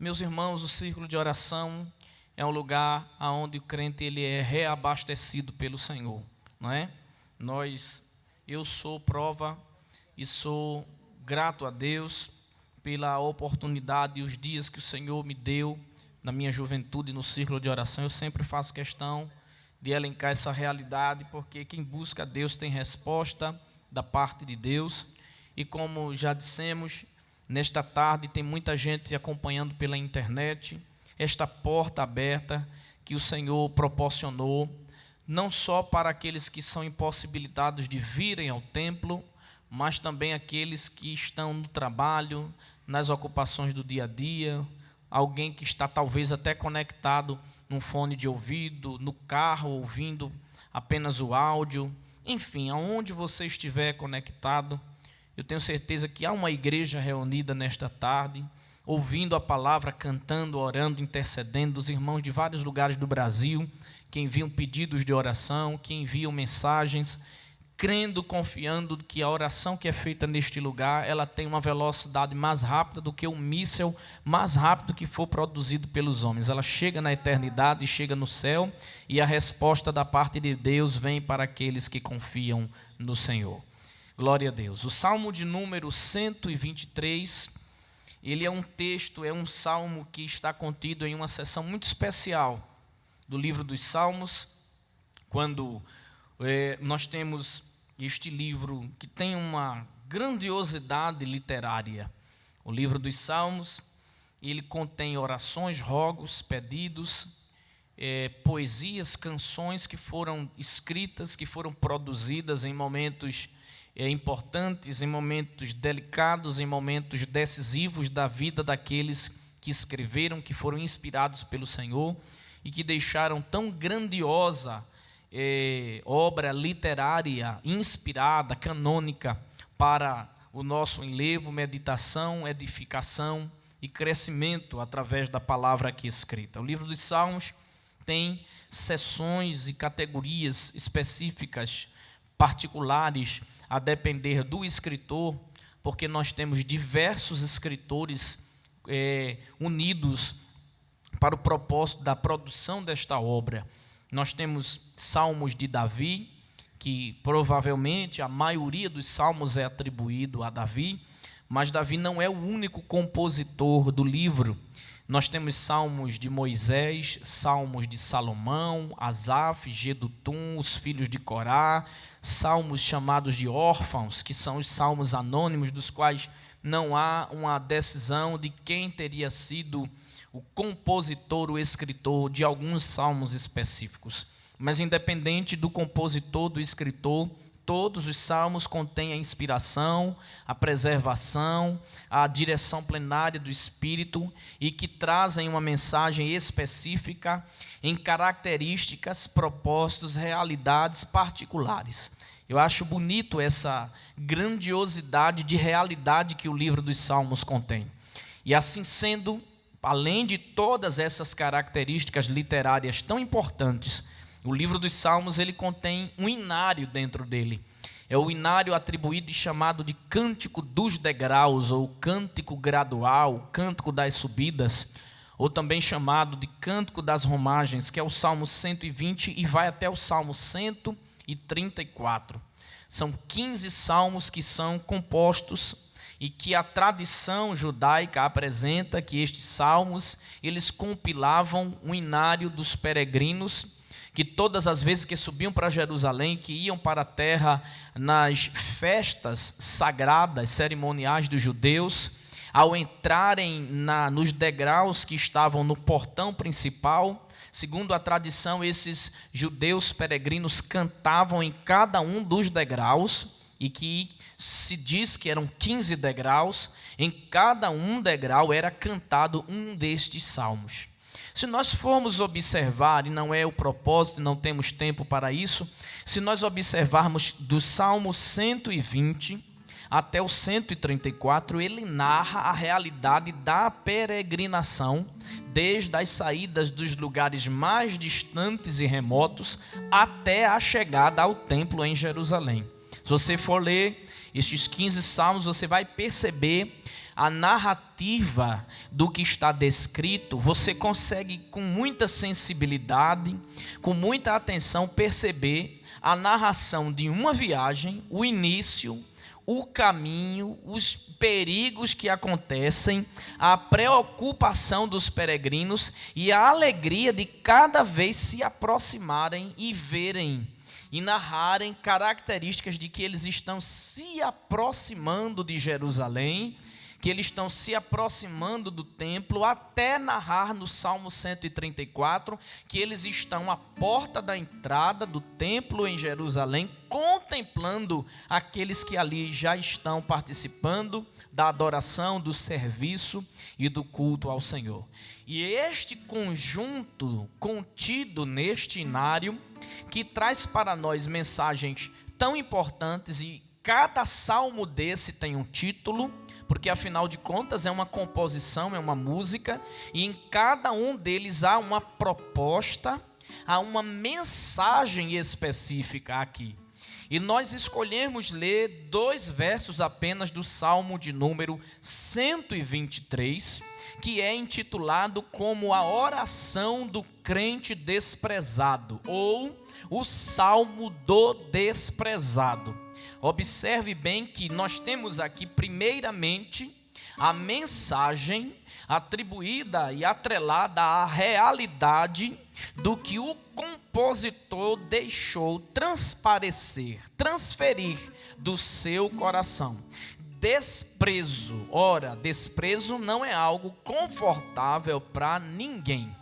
Meus irmãos, o círculo de oração é um lugar onde o crente ele é reabastecido pelo Senhor, não é? Eu sou prova e sou grato a Deus pela oportunidade e os dias que o Senhor me deu na minha juventude no círculo de oração. Eu sempre faço questão de elencar essa realidade, porque quem busca a Deus tem resposta da parte de Deus. E como já dissemos, nesta tarde tem muita gente acompanhando pela internet, esta porta aberta que o Senhor proporcionou, não só para aqueles que são impossibilitados de virem ao templo, mas também aqueles que estão no trabalho, nas ocupações do dia a dia, alguém que está talvez até conectado num fone de ouvido, no carro, ouvindo apenas o áudio, enfim, aonde você estiver conectado. Eu tenho certeza que há uma igreja reunida nesta tarde, ouvindo a palavra, cantando, orando, intercedendo, dos irmãos de vários lugares do Brasil, que enviam pedidos de oração, que enviam mensagens, crendo, confiando que a oração que é feita neste lugar, ela tem uma velocidade mais rápida do que um míssel mais rápido que for produzido pelos homens. Ela chega na eternidade, chega no céu, e a resposta da parte de Deus vem para aqueles que confiam no Senhor. Glória a Deus. O Salmo de número 123, ele é um texto, é um salmo que está contido em uma seção muito especial do livro dos Salmos, quando nós temos este livro que tem uma grandiosidade literária. O livro dos Salmos, ele contém orações, rogos, pedidos, poesias, canções que foram escritas, que foram produzidas em momentos importantes, em momentos delicados, em momentos decisivos da vida daqueles que escreveram, que foram inspirados pelo Senhor e que deixaram tão grandiosa obra literária, inspirada, canônica, para o nosso enlevo, meditação, edificação e crescimento através da palavra aqui escrita. O livro dos Salmos tem seções e categorias específicas, particulares, a depender do escritor, porque nós temos diversos escritores unidos para o propósito da produção desta obra. Nós temos salmos de Davi, que provavelmente a maioria dos salmos é atribuído a Davi, mas Davi não é o único compositor do livro. Nós temos salmos de Moisés, salmos de Salomão, Asaf, Gedutum, os filhos de Corá, salmos chamados de órfãos, que são os salmos anônimos, dos quais não há uma decisão de quem teria sido o compositor, o escritor de alguns salmos específicos. Mas independente do compositor, do escritor, todos os salmos contêm a inspiração, a preservação, a direção plenária do Espírito e que trazem uma mensagem específica em características, propósitos, realidades particulares. Eu acho bonito essa grandiosidade de realidade que o livro dos Salmos contém. E assim sendo, além de todas essas características literárias tão importantes, o livro dos Salmos ele contém um inário dentro dele. É o inário atribuído e chamado de Cântico dos Degraus, ou Cântico Gradual, Cântico das Subidas, ou também chamado de Cântico das Romagens, que é o Salmo 120 e vai até o Salmo 134. São 15 salmos que são compostos e que a tradição judaica apresenta que estes salmos, eles compilavam um inário dos peregrinos, que todas as vezes que subiam para Jerusalém, que iam para a terra nas festas sagradas, cerimoniais dos judeus, ao entrarem nos degraus que estavam no portão principal, segundo a tradição, esses judeus peregrinos cantavam em cada um dos degraus, e que se diz que eram 15 degraus, em cada um degrau era cantado um destes salmos. Se nós formos observar, e não é o propósito, não temos tempo para isso, se nós observarmos do Salmo 120 até o 134, ele narra a realidade da peregrinação, desde as saídas dos lugares mais distantes e remotos, até a chegada ao templo em Jerusalém. Se você for ler estes 15 salmos, você vai perceber a narrativa do que está descrito, você consegue com muita sensibilidade, com muita atenção perceber a narração de uma viagem, o início, o caminho, os perigos que acontecem, a preocupação dos peregrinos e a alegria de cada vez se aproximarem e verem e narrarem características de que eles estão se aproximando de Jerusalém, que eles estão se aproximando do templo, até narrar no Salmo 134, que eles estão à porta da entrada do templo em Jerusalém, contemplando aqueles que ali já estão participando da adoração, do serviço e do culto ao Senhor. E este conjunto contido neste inário, que traz para nós mensagens tão importantes, e cada salmo desse tem um título, porque afinal de contas é uma composição, é uma música, e em cada um deles há uma proposta, há uma mensagem específica aqui. E nós escolhemos ler 2 versos apenas do Salmo de número 123, que é intitulado como a oração do crente desprezado, ou o Salmo do desprezado. Observe bem que nós temos aqui, primeiramente, a mensagem atribuída e atrelada à realidade do que o compositor deixou transparecer, transferir do seu coração. Desprezo. Ora, desprezo não é algo confortável para ninguém.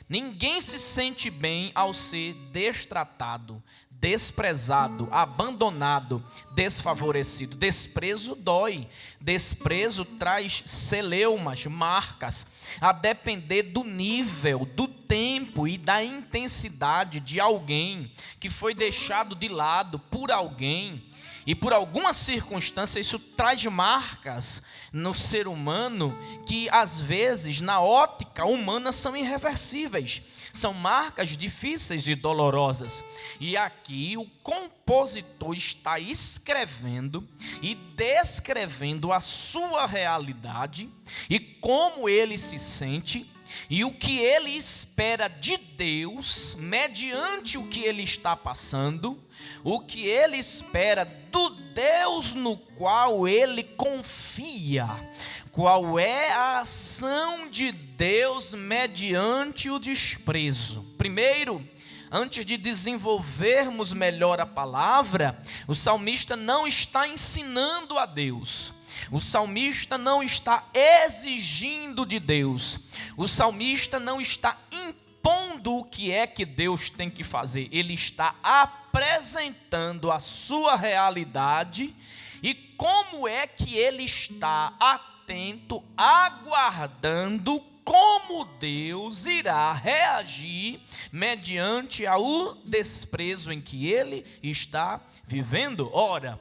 Ninguém se sente bem ao ser destratado, desprezado, abandonado, desfavorecido. Desprezo dói, desprezo traz celeumas, marcas, a depender do nível, do tempo e da intensidade de alguém que foi deixado de lado por alguém. E por alguma circunstância isso traz marcas no ser humano que às vezes na ótica humana são irreversíveis. São marcas difíceis e dolorosas. E aqui o compositor está escrevendo e descrevendo a sua realidade e como ele se sente e o que ele espera de Deus mediante o que ele está passando, o que ele espera do Deus no qual ele confia. Qual é a ação de Deus mediante o desprezo? Primeiro, antes de desenvolvermos melhor a palavra, o salmista não está ensinando a Deus. O salmista não está exigindo de Deus. O salmista não está impondo o que é que Deus tem que fazer. Ele está apresentando a sua realidade e como é que ele está atento, aguardando como Deus irá reagir mediante ao desprezo em que ele está vivendo. Ora,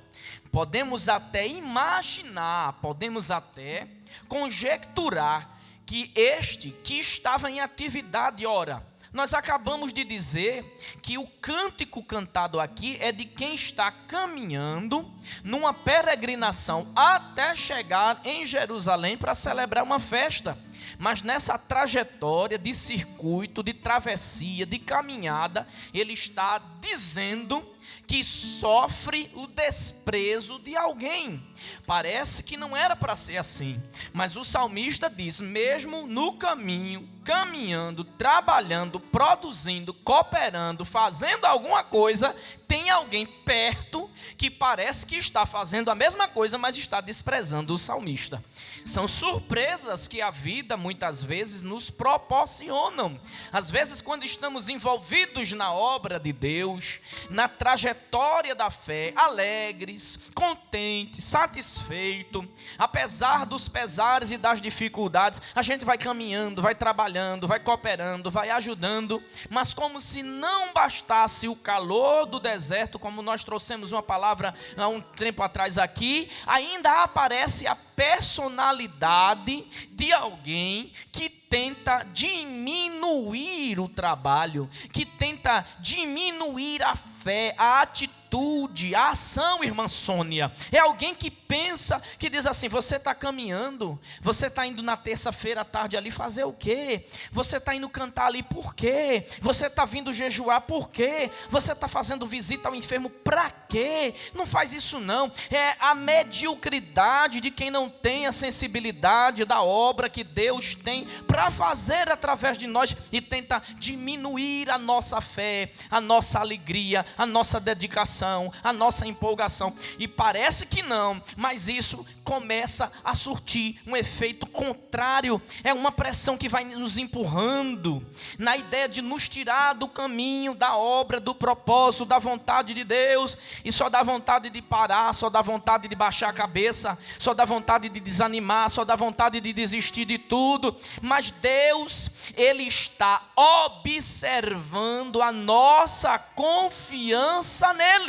podemos até imaginar, podemos até conjecturar que este que estava em atividade, ora, nós acabamos de dizer que o cântico cantado aqui é de quem está caminhando numa peregrinação até chegar em Jerusalém para celebrar uma festa. Mas nessa trajetória de circuito, de travessia, de caminhada, ele está dizendo que sofre o desprezo de alguém. Parece que não era para ser assim, mas o salmista diz, mesmo no caminho, caminhando, trabalhando, produzindo, cooperando, fazendo alguma coisa, tem alguém perto que parece que está fazendo a mesma coisa, mas está desprezando o salmista. São surpresas que a vida muitas vezes nos proporcionam. Às vezes, quando estamos envolvidos na obra de Deus, na trajetória da fé, alegres, contentes, satisfeitos, apesar dos pesares e das dificuldades, a gente vai caminhando, vai trabalhando, vai cooperando, vai ajudando, mas como se não bastasse o calor do deserto, como nós trouxemos uma palavra há um tempo atrás aqui, ainda aparece a personalidade de alguém que tenta diminuir o trabalho, que tenta diminuir a fé, fé, a atitude, a ação, irmã Sônia. É alguém que pensa, que diz assim: você está caminhando, você está indo na terça-feira à tarde ali fazer o quê? Você está indo cantar ali por quê? Você está vindo jejuar por quê? Você está fazendo visita ao enfermo para quê? Não faz isso não. É a mediocridade de quem não tem a sensibilidade da obra que Deus tem para fazer através de nós e tenta diminuir a nossa fé, a nossa alegria, a nossa dedicação, a nossa empolgação. E parece que não, mas isso começa a surtir um efeito contrário. É uma pressão que vai nos empurrando na ideia de nos tirar do caminho, da obra, do propósito, da vontade de Deus. E só dá vontade de parar, só dá vontade de baixar a cabeça, só dá vontade de desanimar, só dá vontade de desistir de tudo. Mas Deus, Ele está observando a nossa confiança nele.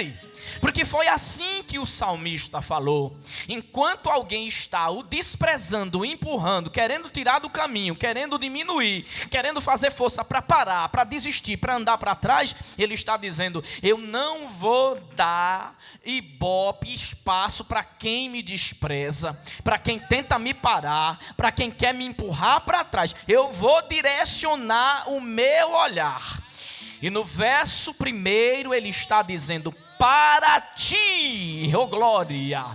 Porque foi assim que o salmista falou: enquanto alguém está o desprezando, o empurrando, querendo tirar do caminho, querendo diminuir, querendo fazer força para parar, para desistir, para andar para trás, ele está dizendo: eu não vou dar ibope, espaço para quem me despreza, para quem tenta me parar, para quem quer me empurrar para trás. Eu vou direcionar o meu olhar. E no verso 1 ele está dizendo: para ti, ó glória,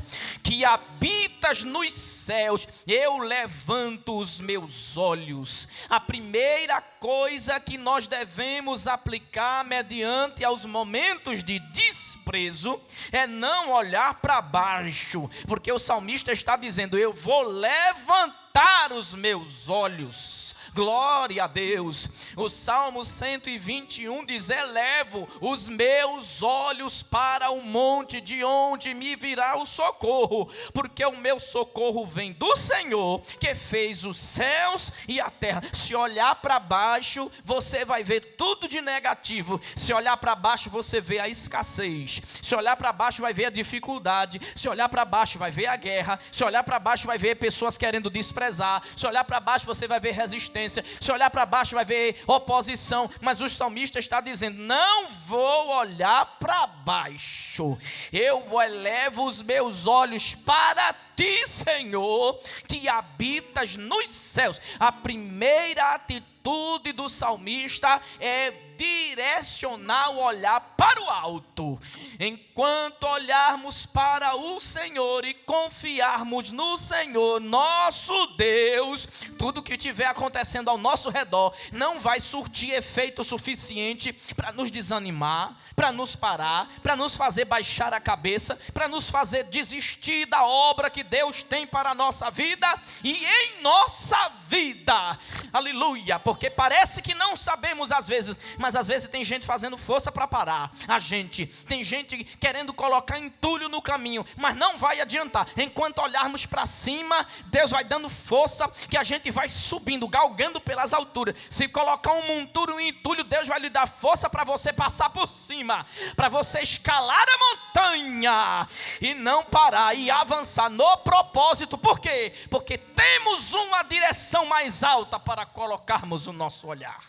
que habitas nos céus, eu levanto os meus olhos. A primeira coisa que nós devemos aplicar mediante aos momentos de desprezo é não olhar para baixo, porque o salmista está dizendo: eu vou levantar os meus olhos. Glória a Deus. O Salmo 121 diz: elevo os meus olhos para o monte, de onde me virá o socorro, porque o meu socorro vem do Senhor, que fez os céus e a terra. Se olhar para baixo, você vai ver tudo de negativo. Se olhar para baixo, você vê a escassez. Se olhar para baixo, vai ver a dificuldade. Se olhar para baixo, vai ver a guerra. Se olhar para baixo, vai ver pessoas querendo desprezar. Se olhar para baixo, você vai ver resistência. Se olhar para baixo, vai ver oposição. Mas o salmista está dizendo: não vou olhar para baixo, eu elevo os meus olhos para ti, Senhor, que habitas nos céus. A primeira atitude do salmista é direcionar o olhar para o alto. Enquanto olharmos para o Senhor e confiarmos no Senhor, nosso Deus, tudo que estiver acontecendo ao nosso redor não vai surtir efeito suficiente para nos desanimar, para nos parar, para nos fazer baixar a cabeça, para nos fazer desistir da obra que Deus tem para a nossa vida e em nossa vida. Aleluia. Porque parece que não sabemos às vezes, mas às vezes tem gente fazendo força para parar a gente. Tem gente querendo colocar entulho no caminho, mas não vai adiantar. Enquanto olharmos para cima, Deus vai dando força, que a gente vai subindo, galgando pelas alturas. Se colocar um monturo, um entulho, Deus vai lhe dar força para você passar por cima, para você escalar a montanha e não parar, e avançar no propósito. Por quê? Porque temos uma direção mais alta para colocarmos o nosso olhar.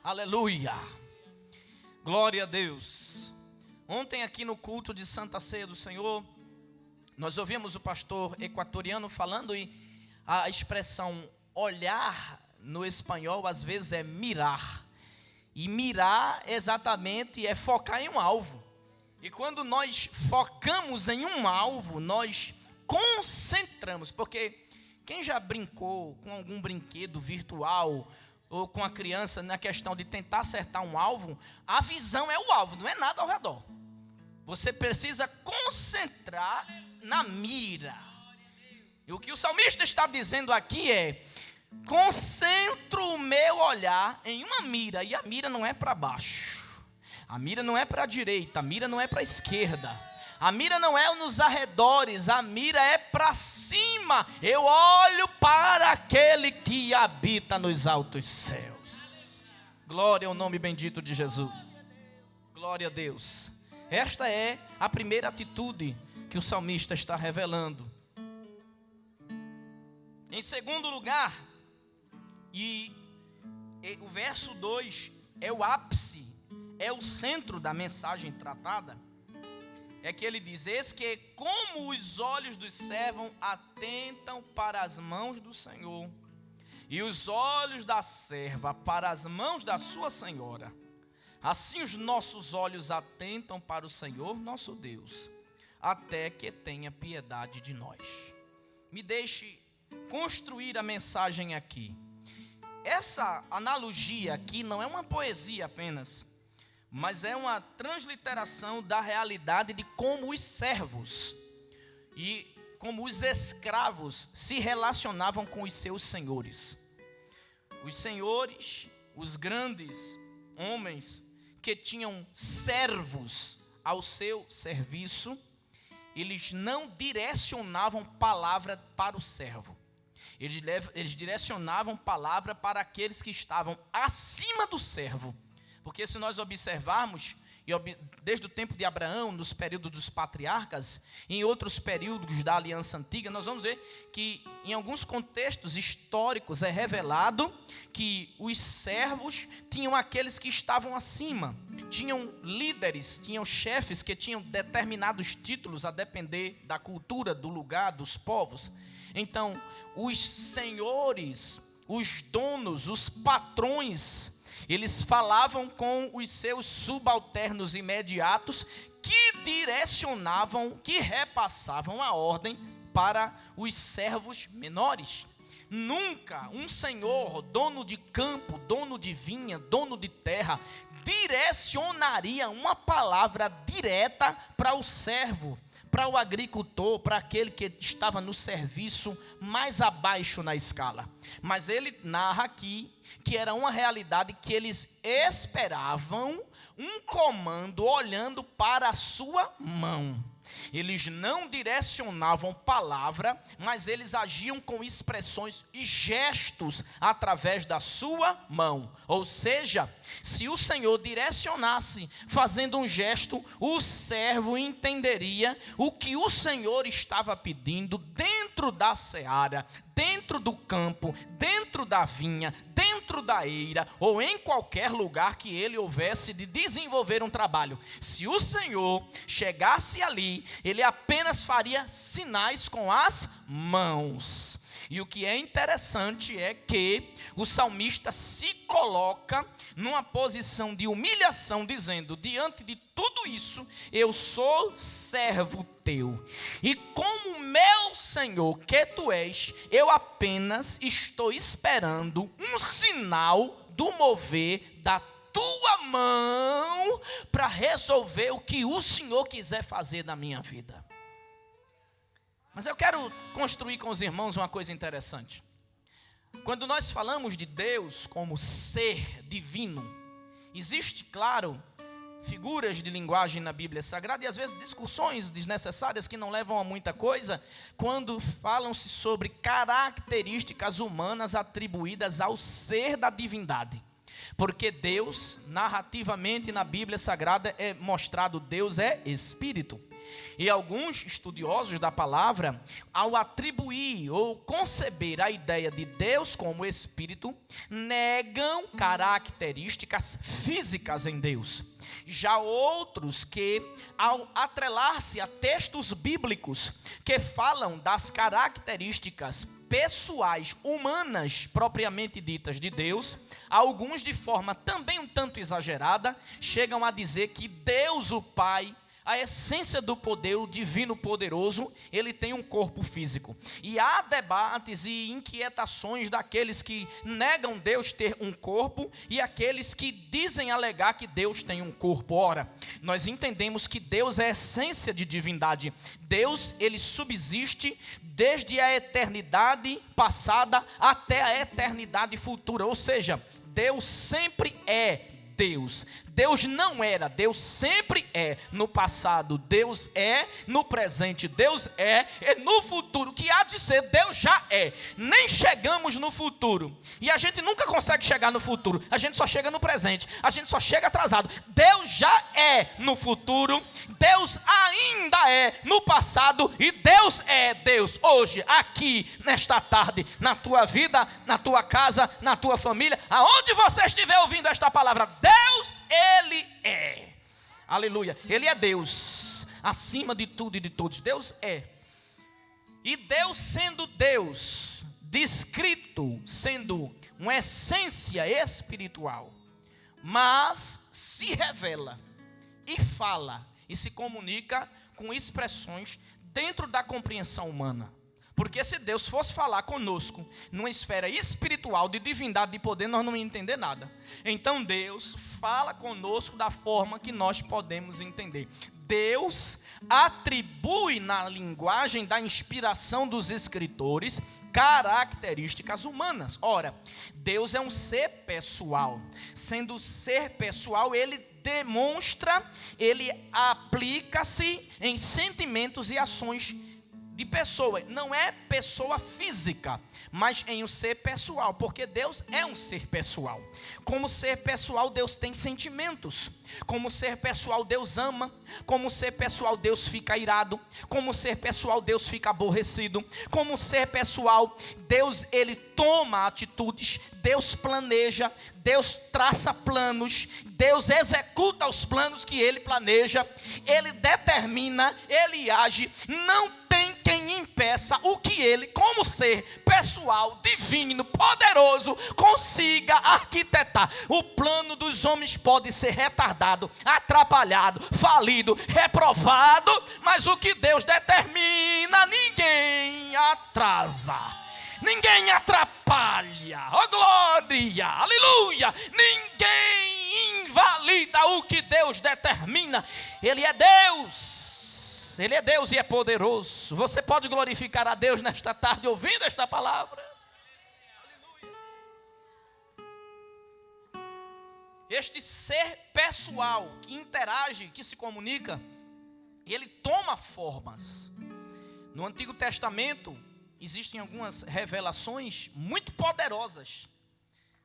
Aleluia, glória a Deus. Ontem aqui no culto de Santa Ceia do Senhor, nós ouvimos o pastor equatoriano falando, e a expressão olhar no espanhol às vezes é mirar, e mirar exatamente é focar em um alvo. E quando nós focamos em um alvo, nós concentramos. Porque quem já brincou com algum brinquedo virtual ou com a criança na questão de tentar acertar um alvo, a visão é o alvo, não é nada ao redor. Você precisa concentrar na mira. E o que o salmista está dizendo aqui é: concentro o meu olhar em uma mira, e a mira não é para baixo, a mira não é para a direita, a mira não é para a esquerda, a mira não é nos arredores, a mira é para cima. Eu olho para aquele que habita nos altos céus. Glória ao nome bendito de Jesus. Glória a Deus. Esta é a primeira atitude que o salmista está revelando. Em segundo lugar, e o verso 2 é o ápice, é o centro da mensagem tratada, é que ele diz: eis que como os olhos dos servos atentam para as mãos do Senhor, e os olhos da serva para as mãos da sua senhora, assim os nossos olhos atentam para o Senhor nosso Deus, até que tenha piedade de nós. Me deixe construir a mensagem aqui. Essa analogia aqui não é uma poesia apenas, mas é uma transliteração da realidade de como os servos e como os escravos se relacionavam com os seus senhores. Os senhores, os grandes homens que tinham servos ao seu serviço, eles não direcionavam palavra para o servo. Eles direcionavam palavra para aqueles que estavam acima do servo. Porque se nós observarmos, desde o tempo de Abraão, nos períodos dos patriarcas, em outros períodos da aliança antiga, nós vamos ver que em alguns contextos históricos é revelado que os servos tinham aqueles que estavam acima, tinham líderes, tinham chefes que tinham determinados títulos a depender da cultura, do lugar, dos povos. Então, os senhores, os donos, os patrões, eles falavam com os seus subalternos imediatos, que direcionavam, que repassavam a ordem para os servos menores. Nunca um senhor, dono de campo, dono de vinha, dono de terra, direcionaria uma palavra direta para o servo, para o agricultor, para aquele que estava no serviço mais abaixo na escala. Mas ele narra aqui que era uma realidade que eles esperavam um comando olhando para a sua mão. Eles não direcionavam palavra, mas eles agiam com expressões e gestos através da sua mão. Ou seja, se o Senhor direcionasse fazendo um gesto, o servo entenderia o que o Senhor estava pedindo dentro da seara, dentro do campo, dentro da vinha, dentro da eira, ou em qualquer lugar que ele houvesse de desenvolver um trabalho. Se o Senhor chegasse ali, ele apenas faria sinais com as mãos. E o que é interessante é que o salmista se coloca numa posição de humilhação, dizendo: diante de tudo isso, eu sou servo teu, e como meu Senhor que tu és, eu apenas estou esperando um sinal do mover da tua mão para resolver o que o Senhor quiser fazer na minha vida. Mas eu quero construir com os irmãos uma coisa interessante. Quando nós falamos de Deus como ser divino, existe, claro, figuras de linguagem na Bíblia Sagrada e às vezes discussões desnecessárias que não levam a muita coisa, quando falam-se sobre características humanas atribuídas ao ser da divindade. Porque Deus, narrativamente na Bíblia Sagrada, é mostrado, Deus é Espírito. E alguns estudiosos da palavra, ao atribuir ou conceber a ideia de Deus como Espírito, negam características físicas em Deus. Já outros que, ao atrelar-se a textos bíblicos que falam das características pessoais, humanas, propriamente ditas de Deus, alguns de forma também um tanto exagerada, chegam a dizer que Deus, o Pai, a essência do poder, o divino poderoso, ele tem um corpo físico. E há debates e inquietações daqueles que negam Deus ter um corpo e aqueles que dizem alegar que Deus tem um corpo. Ora, nós entendemos que Deus é a essência de divindade. Deus, ele subsiste desde a eternidade passada até a eternidade futura. Ou seja, Deus sempre é Deus. Deus não era, Deus sempre é. No passado, Deus é. No presente, Deus é. E no futuro, o que há de ser, Deus já é. Nem chegamos no futuro. E a gente nunca consegue chegar no futuro. A gente só chega no presente. A gente só chega atrasado. Deus já é no futuro. Deus ainda é no passado. E Deus é Deus hoje, aqui, nesta tarde, na tua vida, na tua casa, na tua família. Aonde você estiver ouvindo esta palavra, Deus, Ele é. Aleluia. Ele é Deus, acima de tudo e de todos. Deus é. E Deus sendo Deus, descrito sendo uma essência espiritual, mas se revela e fala e se comunica com expressões dentro da compreensão humana. Porque se Deus fosse falar conosco numa esfera espiritual de divindade, de poder, nós não íamos entender nada. Então Deus fala conosco da forma que nós podemos entender. Deus atribui na linguagem da inspiração dos escritores características humanas. Ora, Deus é um ser pessoal. Sendo ser pessoal, Ele demonstra, Ele aplica-se em sentimentos e ações de pessoa. Não é pessoa física, mas em um ser pessoal, porque Deus é um ser pessoal. Como ser pessoal, Deus tem sentimentos. Como ser pessoal, Deus ama. Como ser pessoal, Deus fica irado. Como ser pessoal, Deus fica aborrecido. Como ser pessoal, Deus, Ele toma atitudes. Deus planeja. Deus traça planos. Deus executa os planos que Ele planeja. Ele determina, Ele age. Não tem quem impeça o que Ele, como ser pessoal, divino, poderoso, consiga arquitetar. O plano dos homens pode ser retardado, atrapalhado, falido, reprovado, mas o que Deus determina, ninguém atrasa, ninguém atrapalha. Oh glória, aleluia. Ninguém invalida o que Deus determina. Ele é Deus. Ele é Deus e é poderoso. Você pode glorificar a Deus nesta tarde ouvindo esta palavra. Este ser pessoal que interage, que se comunica, ele toma formas. No Antigo Testamento existem algumas revelações muito poderosas,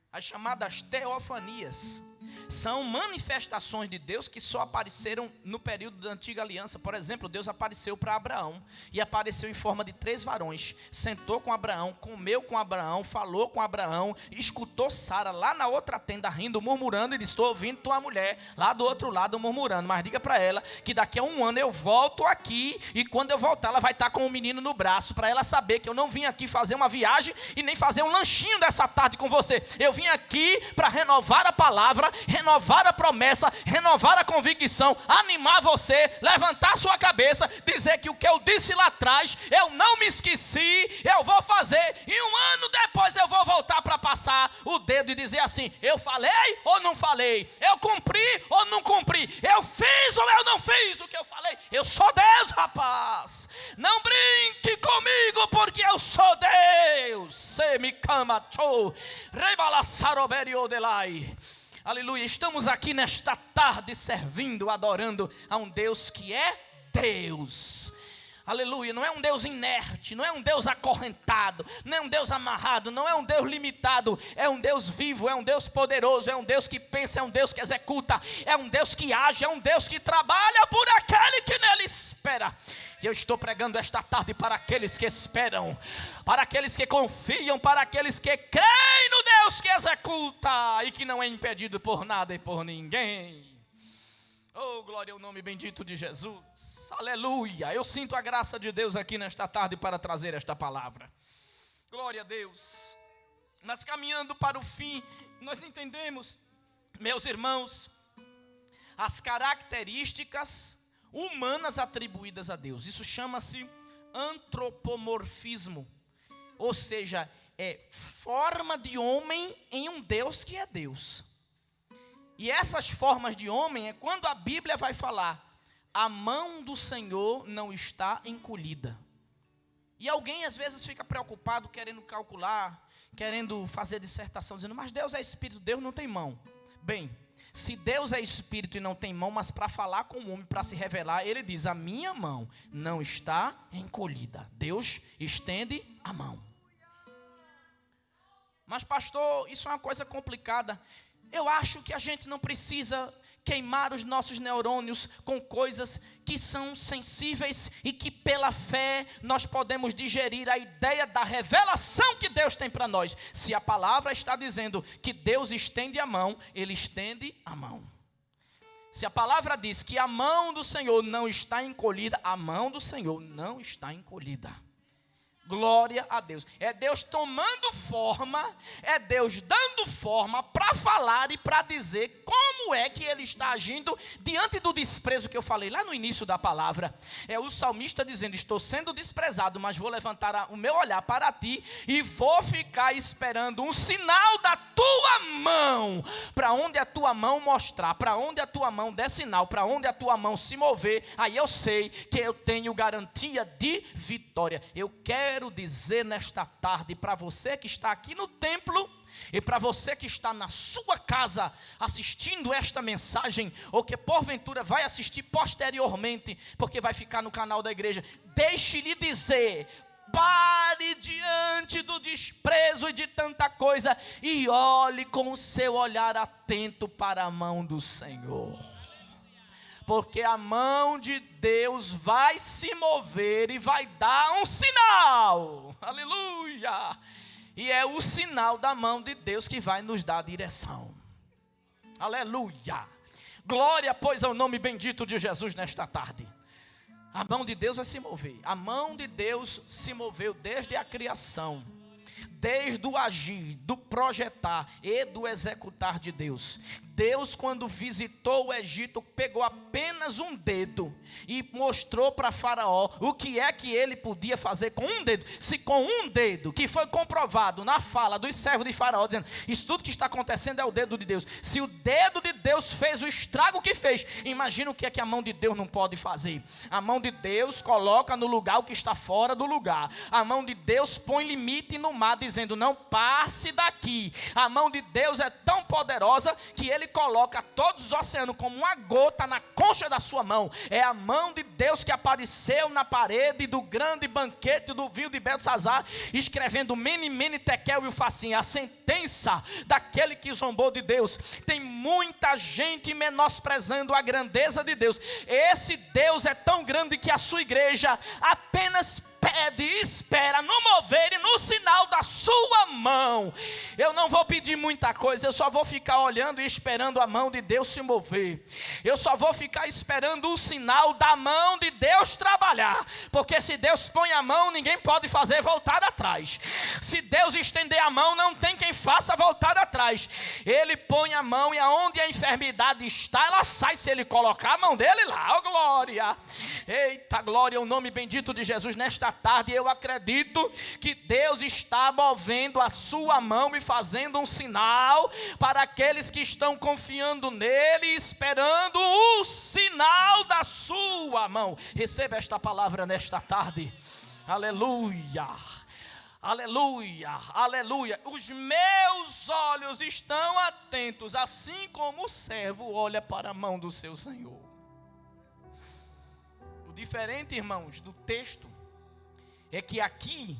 as chamadas teofanias. São manifestações de Deus que só apareceram no período da antiga aliança. Por exemplo, Deus apareceu para Abraão e apareceu em forma de 3 varões. Sentou com Abraão, comeu com Abraão, falou com Abraão, escutou Sara lá na outra tenda rindo, murmurando, e disse: estou ouvindo tua mulher lá do outro lado murmurando, mas diga para ela que daqui a 1 ano eu volto aqui, e quando eu voltar ela vai estar com um menino no braço, para ela saber que eu não vim aqui fazer uma viagem e nem fazer um lanchinho dessa tarde com você. Eu vim aqui para renovar a palavra, renovar a promessa, renovar a convicção, animar você, levantar sua cabeça, dizer que o que eu disse lá atrás, eu não me esqueci, eu vou fazer, e 1 ano depois eu vou voltar para passar o dedo e dizer assim: eu falei ou não falei? Eu cumpri ou não cumpri? Eu fiz ou eu não fiz o que eu falei? Eu sou Deus, rapaz. Não brinque comigo, porque eu sou Deus. Se me cama, show. Rebalaçaroberio delai. Aleluia, estamos aqui nesta tarde servindo, adorando a um Deus que é Deus. Aleluia, não é um Deus inerte, não é um Deus acorrentado, não é um Deus amarrado, não é um Deus limitado. É um Deus vivo, é um Deus poderoso, é um Deus que pensa, é um Deus que executa, é um Deus que age, é um Deus que trabalha por aquele que nele espera. E eu estou pregando esta tarde para aqueles que esperam, para aqueles que confiam, para aqueles que creem no Deus que executa e que não é impedido por nada e por ninguém. Oh, glória ao nome bendito de Jesus. Aleluia. Eu sinto a graça de Deus aqui nesta tarde para trazer esta palavra. Glória a Deus. Mas caminhando para o fim, nós entendemos, meus irmãos, as características humanas atribuídas a Deus. Isso chama-se antropomorfismo. Ou seja, é forma de homem em um Deus que é Deus. E essas formas de homem é quando a Bíblia vai falar: a mão do Senhor não está encolhida. E alguém às vezes fica preocupado, querendo calcular, querendo fazer dissertação, dizendo: mas Deus é Espírito, Deus não tem mão. Bem, se Deus é Espírito e não tem mão, mas para falar com o homem, para se revelar, Ele diz: a minha mão não está encolhida. Deus estende a mão. Mas pastor, isso é uma coisa complicada. Eu acho que a gente não precisa queimar os nossos neurônios com coisas que são sensíveis e que pela fé nós podemos digerir a ideia da revelação que Deus tem para nós. Se a palavra está dizendo que Deus estende a mão, Ele estende a mão. Se a palavra diz que a mão do Senhor não está encolhida, a mão do Senhor não está encolhida. Glória a Deus. É Deus tomando forma, é Deus dando forma para falar e para dizer como é que Ele está agindo diante do desprezo que eu falei lá no início da palavra. É o salmista dizendo: estou sendo desprezado, mas vou levantar o meu olhar para ti e vou ficar esperando um sinal da tua mão. Para onde a tua mão mostrar, para onde a tua mão der sinal, para onde a tua mão se mover, aí eu sei que eu tenho garantia de vitória. Eu quero dizer nesta tarde para você que está aqui no templo e para você que está na sua casa assistindo esta mensagem, ou que porventura vai assistir posteriormente, porque vai ficar no canal da igreja, deixe-lhe dizer: pare diante do desprezo e de tanta coisa e olhe com o seu olhar atento para a mão do Senhor. Porque a mão de Deus vai se mover e vai dar um sinal. Aleluia! E é o sinal da mão de Deus que vai nos dar a direção. Aleluia! Glória, pois, ao nome bendito de Jesus nesta tarde. A mão de Deus vai se mover. A mão de Deus se moveu desde a criação. Desde o agir, do projetar e do executar de Deus. Deus, quando visitou o Egito, pegou apenas um dedo e mostrou para Faraó o que é que ele podia fazer com um dedo. Se com um dedo, que foi comprovado na fala dos servos de Faraó, dizendo: isso tudo que está acontecendo é o dedo de Deus. Se o dedo de Deus fez o estrago que fez, imagina o que é que a mão de Deus não pode fazer. A mão de Deus coloca no lugar o que está fora do lugar. A mão de Deus põe limite no mar, dizendo: não passe daqui. A mão de Deus é tão poderosa que Ele coloca todos os oceanos como uma gota na concha da sua mão. É a mão de Deus que apareceu na parede do grande banquete do vinho de Belsazar, escrevendo Mene, Mene, Tekel e o facinho, a sentença daquele que zombou de Deus. Tem muita gente menosprezando a grandeza de Deus. Esse Deus é tão grande que a sua igreja apenas pede e espera no mover e no sinal da sua mão. Eu não vou pedir muita coisa, eu só vou ficar olhando e esperando a mão de Deus se mover. Eu só vou ficar esperando o sinal da mão de Deus trabalhar, porque se Deus põe a mão, ninguém pode fazer voltar atrás. Se Deus estender a mão, não tem quem faça voltar atrás. Ele põe a mão e aonde a enfermidade está, ela sai se Ele colocar a mão dele lá. Oh, glória! Eita, glória, o nome bendito de Jesus. Nesta tarde eu acredito que Deus está movendo a sua mão e fazendo um sinal para aqueles que estão confiando nele, esperando o sinal da sua mão. Receba esta palavra nesta tarde. Aleluia, aleluia, aleluia. Os meus olhos estão atentos, assim como o servo olha para a mão do seu Senhor. O diferente, irmãos, do texto é que aqui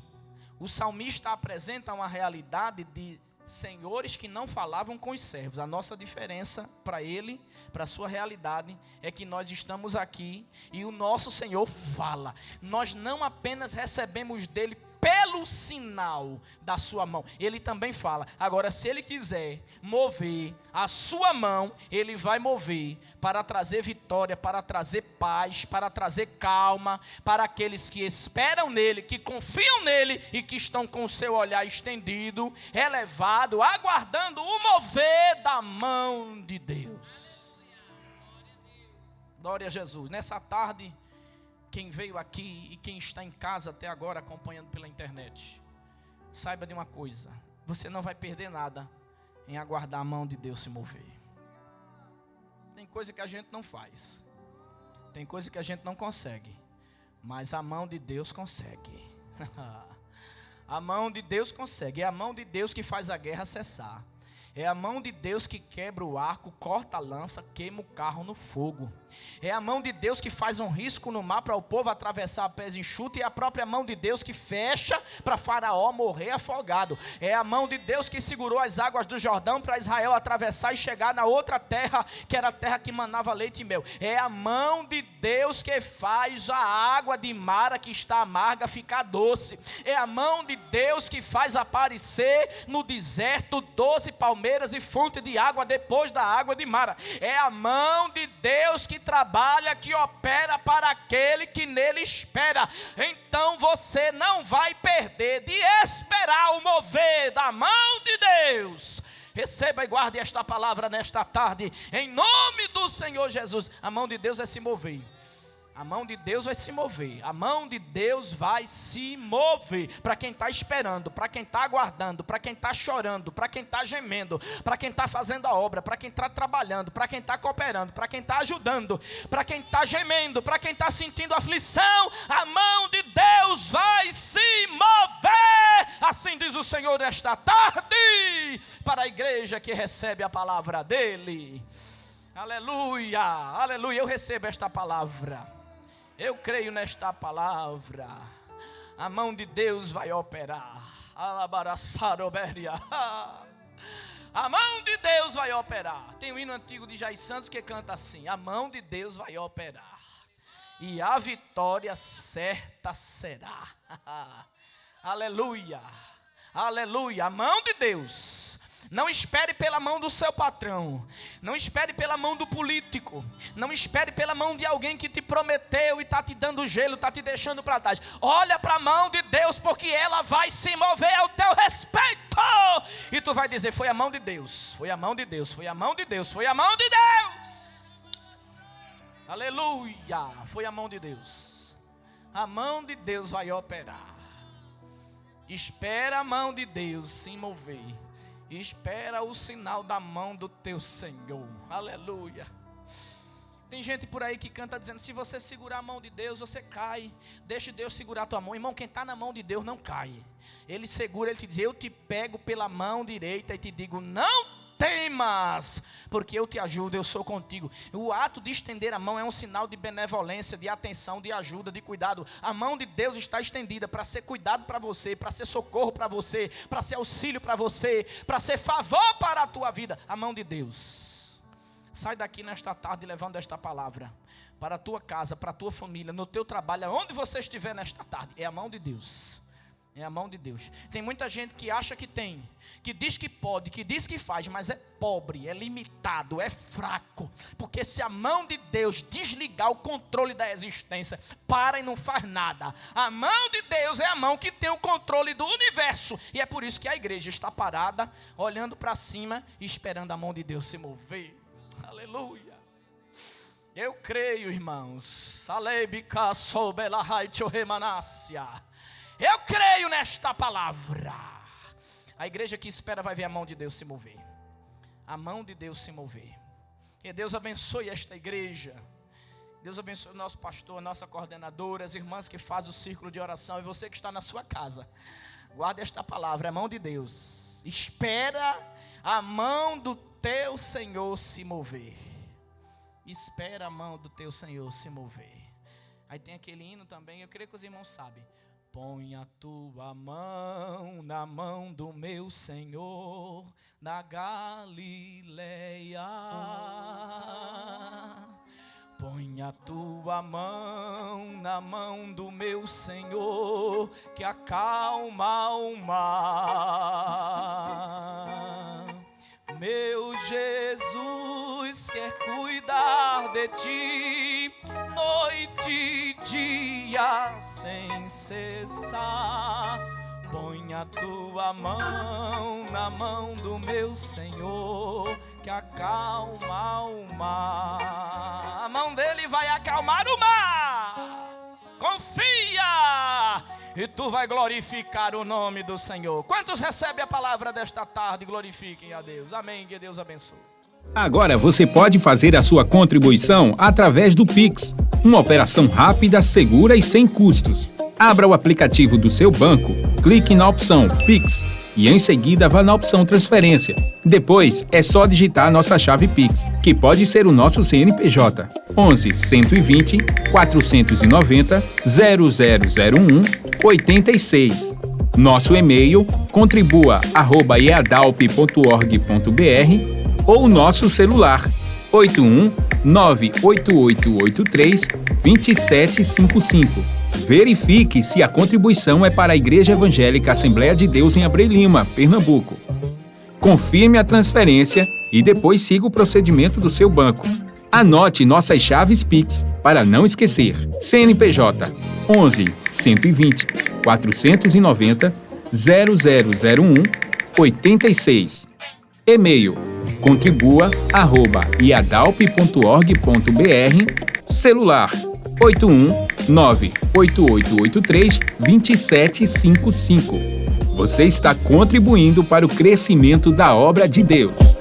o salmista apresenta uma realidade de senhores que não falavam com os servos. A nossa diferença para ele, para a sua realidade, é que nós estamos aqui e o nosso Senhor fala. Nós não apenas recebemos dele pelo sinal da sua mão, ele também fala. Agora, se ele quiser mover a sua mão, ele vai mover para trazer vitória, para trazer paz, para trazer calma, para aqueles que esperam nele, que confiam nele e que estão com o seu olhar estendido, elevado, aguardando o mover da mão de Deus. Glória a Jesus. Nessa tarde, quem veio aqui e quem está em casa até agora acompanhando pela internet, saiba de uma coisa: você não vai perder nada em aguardar a mão de Deus se mover. Tem coisa que a gente não faz, tem coisa que a gente não consegue, mas a mão de Deus consegue. A mão de Deus consegue, é a mão de Deus que faz a guerra cessar. É a mão de Deus que quebra o arco, corta a lança, queima o carro no fogo. É a mão de Deus que faz um risco no mar para o povo atravessar a pés enxutos. E é a própria mão de Deus que fecha para Faraó morrer afogado. É a mão de Deus que segurou as águas do Jordão para Israel atravessar e chegar na outra terra, que era a terra que manava leite e mel. É a mão de Deus que faz a água de Mara que está amarga ficar doce. É a mão de Deus que faz aparecer no deserto 12 palmeiras e fonte de água depois da água de Mara. É a mão de Deus que trabalha, que opera para aquele que nele espera. Então você não vai perder de esperar o mover da mão de Deus. Receba e guarde esta palavra nesta tarde, em nome do Senhor Jesus. A mão de Deus vai se mover. A mão de Deus vai se mover. A mão de Deus vai se mover. Para quem está esperando, para quem está aguardando, para quem está chorando, para quem está gemendo, para quem está fazendo a obra, para quem está trabalhando, para quem está cooperando, para quem está ajudando, para quem está gemendo, para quem está sentindo aflição, a mão de Deus vai se mover. Assim diz o Senhor nesta tarde, para a igreja que recebe a palavra dEle. Aleluia, aleluia, eu recebo esta palavra. Eu creio nesta palavra. A mão de Deus vai operar. A mão de Deus vai operar. Tem um hino antigo de Jair Santos que canta assim: a mão de Deus vai operar, e a vitória certa será. Aleluia, aleluia. A mão de Deus. Não espere pela mão do seu patrão. Não espere pela mão do político. Não espere pela mão de alguém que te prometeu e está te dando gelo, está te deixando para trás. Olha para a mão de Deus, porque ela vai se mover ao teu respeito. E tu vai dizer: foi a mão de Deus, foi a mão de Deus, foi a mão de Deus, foi a mão de Deus. Aleluia, foi a mão de Deus. A mão de Deus vai operar. Espera a mão de Deus se mover. Espera o sinal da mão do teu Senhor. Aleluia. Tem gente por aí que canta dizendo: se você segurar a mão de Deus, você cai. Deixe Deus segurar a tua mão. Irmão, quem está na mão de Deus não cai. Ele segura, ele te diz: eu te pego pela mão direita e te digo: não temas, porque eu te ajudo, eu sou contigo. O ato de estender a mão é um sinal de benevolência, de atenção, de ajuda, de cuidado. A mão de Deus está estendida para ser cuidado para você, para ser socorro para você, para ser auxílio para você, para ser favor para a tua vida. A mão de Deus. Sai daqui nesta tarde levando esta palavra para a tua casa, para a tua família, no teu trabalho, onde você estiver nesta tarde. É a mão de Deus. É a mão de Deus. Tem muita gente que acha que tem, que diz que pode, que diz que faz, mas é pobre, é limitado, é fraco. Porque se a mão de Deus desligar o controle da existência, para e não faz nada. A mão de Deus é a mão que tem o controle do universo. E é por isso que a igreja está parada, olhando para cima e esperando a mão de Deus se mover. Aleluia. Eu creio, irmãos. Eu creio nesta palavra. A igreja que espera vai ver a mão de Deus se mover. A mão de Deus se mover. Que Deus abençoe esta igreja. Deus abençoe o nosso pastor, a nossa coordenadora, as irmãs que fazem o círculo de oração. E você que está na sua casa, guarde esta palavra, a mão de Deus. Espera a mão do teu Senhor se mover. Espera a mão do teu Senhor se mover. Aí tem aquele hino também, eu creio que os irmãos sabem. Põe a tua mão na mão do meu Senhor, na Galileia. Põe a tua mão na mão do meu Senhor, que acalma o mar. Meu Jesus quer cuidar de ti, noite e dia sem cessar. Põe a tua mão na mão do meu Senhor, que acalma o mar. A mão dele vai acalmar o mar. Confia, e tu vai glorificar o nome do Senhor. Quantos recebem a palavra desta tarde? Glorifiquem a Deus. Amém. Que Deus abençoe. Agora você pode fazer a sua contribuição através do Pix, uma operação rápida, segura e sem custos. Abra o aplicativo do seu banco, clique na opção Pix e em seguida vá na opção Transferência. Depois é só digitar a nossa chave Pix, que pode ser o nosso CNPJ 11 120 490 0001 86. Nosso e-mail contribua@eadalp.org.br ou nosso celular 81 98883 2755. Verifique se a contribuição é para a Igreja Evangélica Assembleia de Deus em Abreu Lima, Pernambuco. Confirme a transferência e depois siga o procedimento do seu banco. Anote nossas chaves Pix para não esquecer. CNPJ 11 120 490 0001 86. E-mail contribua@iadalp.org.br. Celular 81 98883 2755. Você está contribuindo para o crescimento da obra de Deus.